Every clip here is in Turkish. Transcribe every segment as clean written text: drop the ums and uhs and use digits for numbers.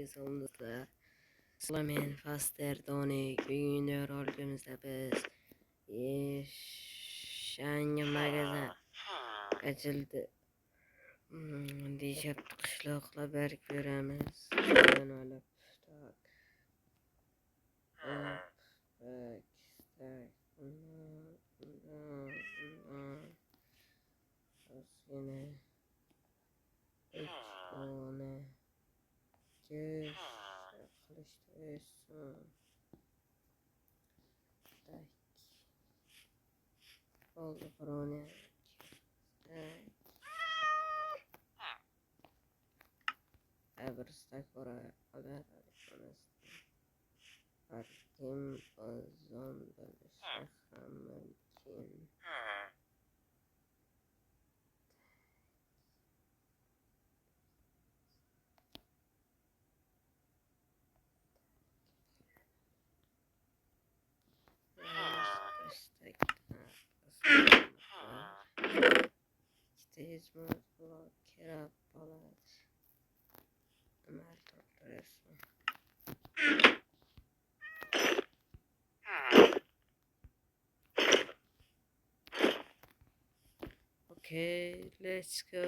sonunda Slamen Faster Doni Junior oldığumuzda biz yangi magazin açıldı. Deyishib qishloqqa berib beramiz. Shundan olib tak. Ozgina uni kesh qilishdi so'ng tak oldi birovni bir stak olar har kim ozon bo'lishi ham mumkin. Hizmet kerap bo'ladi. Okay, let's go.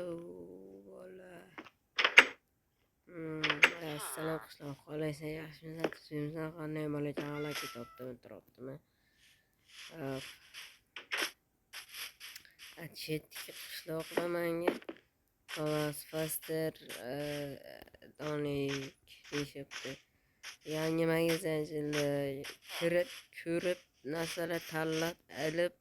Assalomu alaykum. Qolaysiz, yaxshimisiz? Sizlar qanday bo'lajaqlar? Kitobda turibdimi? Chetki qishloqda menga xolos Faster Donik deyishibdi. Yangi magazin ko'rib narsalar tanlab olib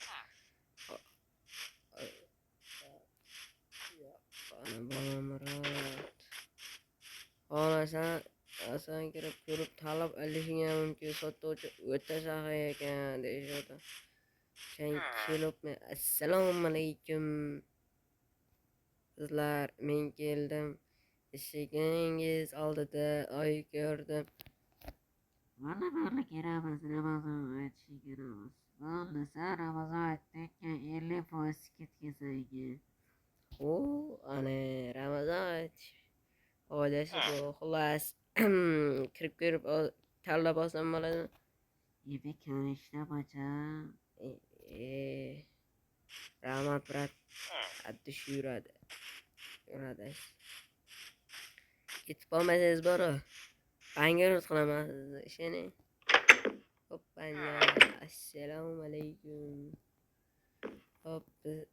xohlasan kirib ko'rib tanlab olishing mumkin. Sotuvchi o'ta saxiy ekan deyishadi. Sen kelibmi? Assalomu alaykum. Sizlar, men keldim. Eshigingiz oldida oy ko'rdim. Mana böyle giremez, Ramazan ayetişi giremez. Vallahi sen Ramazan ayettikken 50% ketkizeygi. Ana Ramazan ayetishi. Oilasi bu xullas kirib ko'rib tanlab olsam bo'ladi. Bir köyüşte bacım. Rahmat brat. Addish yuradi. Ketib olmasangiz bora. Bangarut qilaman sizni ishini. Hoppanya. Assalomu alaykum. Hop,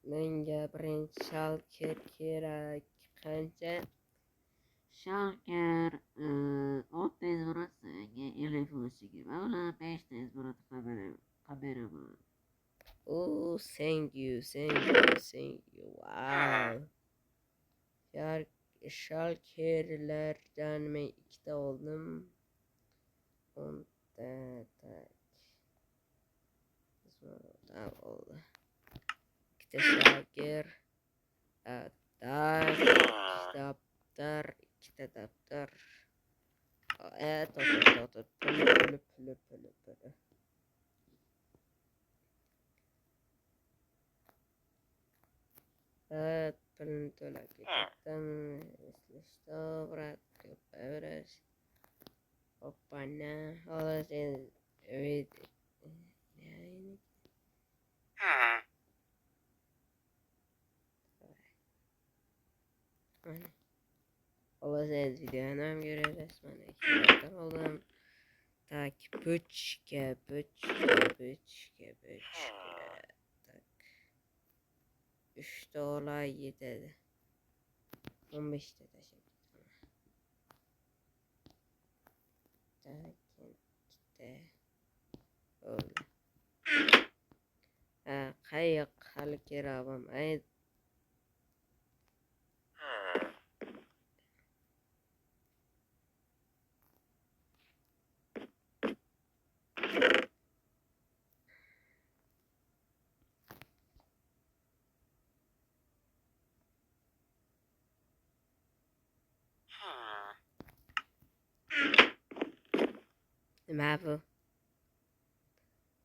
menga birinchi shalker kerak. Qancha? Şalker 10 burası, 50% gibi. Valla 5 burası kameraman. Oh, thank you. Wow. Shalkerlerden men 2 oldim. 10 tak. Tamam oldu. 2 shalker. Daftar. 2 daftar. Pülü. Pulni to'lab ketdim. Brat, ko'paveras. Hoppana. Hozir Olacağız videonu hem göreceğiz. Bana 2 oldım. Tak böçke. Tak. 3 dolar 7. 15 de şimdi. Tak 2 oldu. Qayiq hali kerabim.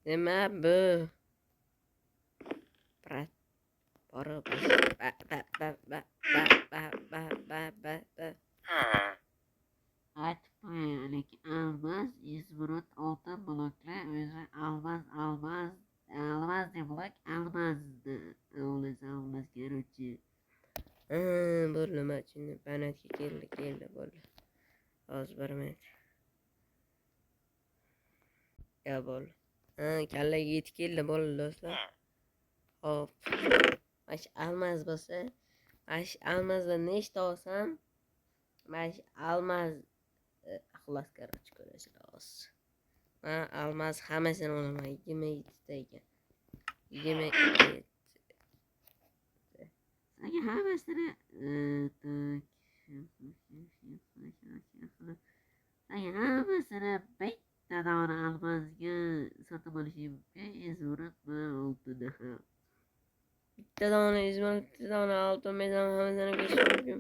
Nima bu? Brat. Bora ba. Artık bu bo'ldi. Hozir 1 minut. Ya bo'ldi. Kallaga yetib keldi bo'ldi do'stlar. Hop. Mash almaz bo'lsa, mash almazdan nechta olsam, mash almaz xullas короче ko'rasiz. Men almaz hammasini olaman. 27 ta ekan. 27. Sanki hammasini sanki hammasini bitta dona almazga sotib olishim mumkin. Ezurabmi oltini ham. Bitta dona izmir, bitta dona oltin mezon hammasini ko'rish mumkin.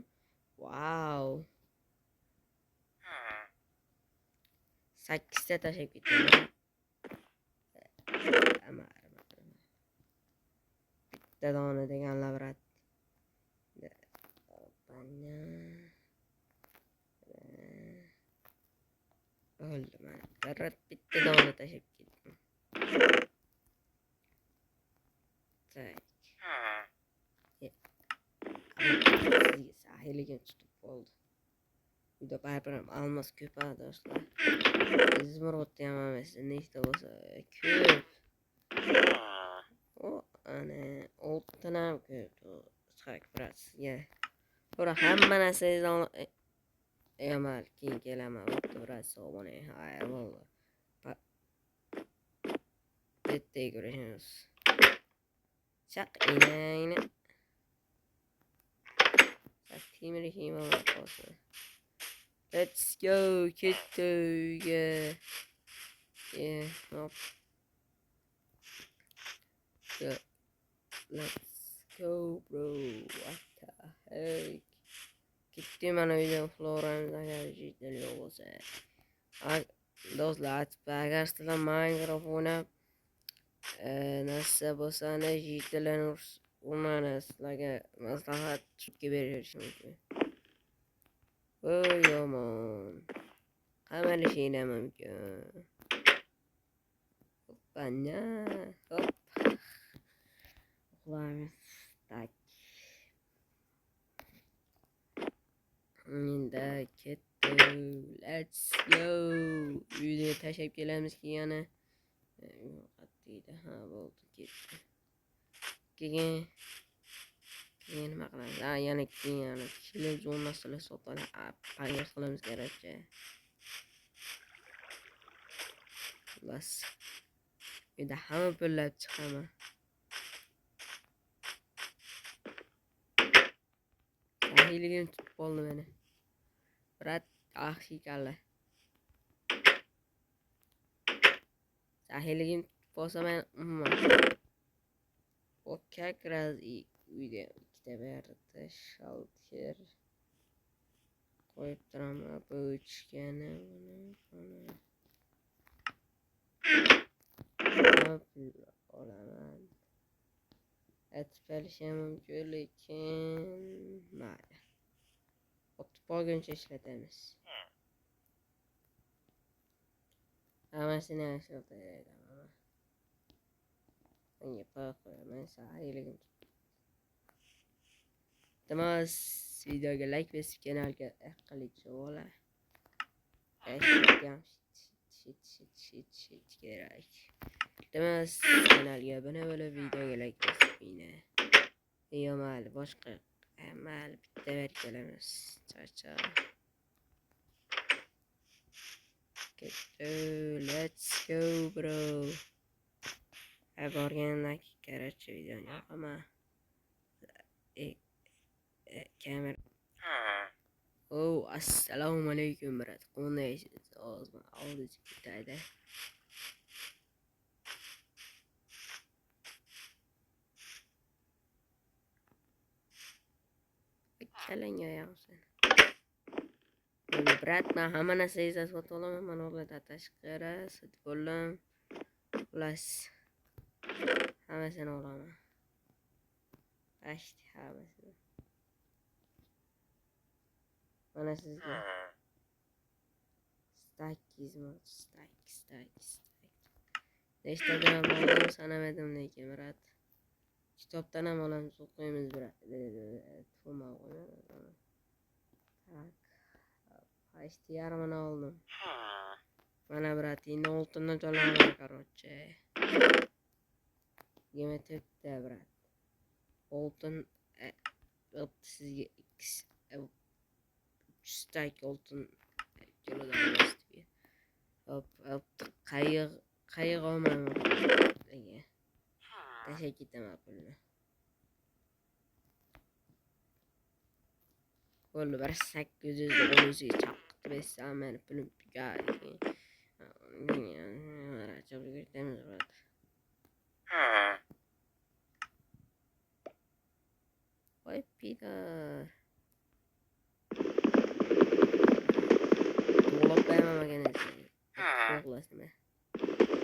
Wow. 8 ta tashib ketdim. Bitta dona deganlar brat. Oldu mana. Qarrat bitta dona tashib ketdim. Tak. Sizga sahiligim tutib bo'ldi. Uyda baribir almaz ko'p do'stlar. Izmirotda ham emas, nechta bo'lsa ko'p. O ana oltinam ko'p. Sak sizga. Bura hamma narsangizni amal keyin kelaman. Biroz obuna. Hayır bo'ldi. Bitta ko'rishimiz. Chaq ina. Temir hima olsa. Let's go ketdi uyga. Hop. Let's go bro. What the heck? Ketdi mana uydan Florence agar jiddiy bo'lsa. Do'stlar, agar sizlar Minecraft o'ynab narsa bo'lsa, jiddiy urmani sizlarga maslahat berishim mumkin. Voy yomon. Hamma şeyine mümkün. Hoppanya. Hop. Ulan. Tak. Şimdi ketdi. Let's go. Uyga tashab kelamiz ki yana. Qat'iydi. Ha bo'ldi ketdi. Keyin nima qilamiz? Yana keyin yana kilo zonasini sotib payga qilamiz kerakcha. Bas. Uyda hamma pullab chiqaman. Sahiligim tutib qoldi meni. Brat axshi kalla. Sahiligim tutib qolsa men umuman. O как раз uyda ikkita berdi shalter. Qo'yib turaman bu ichgani buni. Olaman. Etpelishim mumkin lekin mayli. Otib olguncha ishlatamiz. Hammasini ishlataylik. Menga qo'yaman sahiligim. Iltimos videoga like bosib kanalga qiling o'la. Shit kerak. Iltimos kanalga abone bo'lib videoga like bosib qo'ying. Mayli boshqa mayli bitta ber kelamiz. Ciao. Let's go bro. Borgandan kerakchi videoni yoqaman. Kamera. Oh, assalomu alaykum brat. Qanaysiz? Ozmi oldi ketayda. Kalanga yaxshi. Brat, men hamma narsangizni sotib olaman. Mana ularda tashqari sotib olam. Xullas. Hammasini olaman. Ashti hammasini. Mana sizga. Stack. Nechtadan oldim sanamadim lekin brat. Kitobdan ham olamiz, o'qiymiz brat. Tufma qo'yaman. Tak. Почти yarımını aldım. Bana brat yine oltundan to'lanar короче. Yeme tökte brat. Oltun sizga 300 tak oltun kilodan emas. Hop qayiq olmayman. Tashlab ketaman pulni. Bo'ldi bir 800 o'ziga chaqib bessam meni pulim tugadi. Rachobga ketamiz brat. Voy Peter. To'lab qo'yaman ekan. Qo'g'lasini.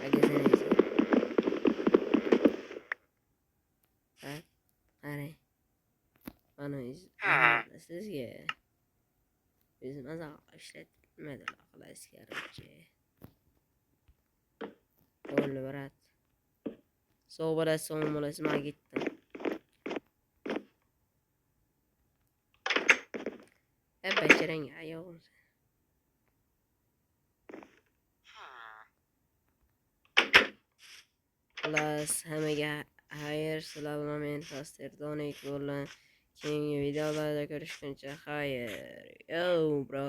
Agazanaysan. Ha? Qarang. Mana sizga biz mazax ishlatmadilar xalaskarimcha. Bo'ldi brat. So'g' bo'lasiz, men ketdim. Bachirang ayog'im. Xullas, hammaga xayr, sizlar bilan men Faster Donik bo'lgan. Keyingi videolarda ko'rishguncha xayr. Yo bro.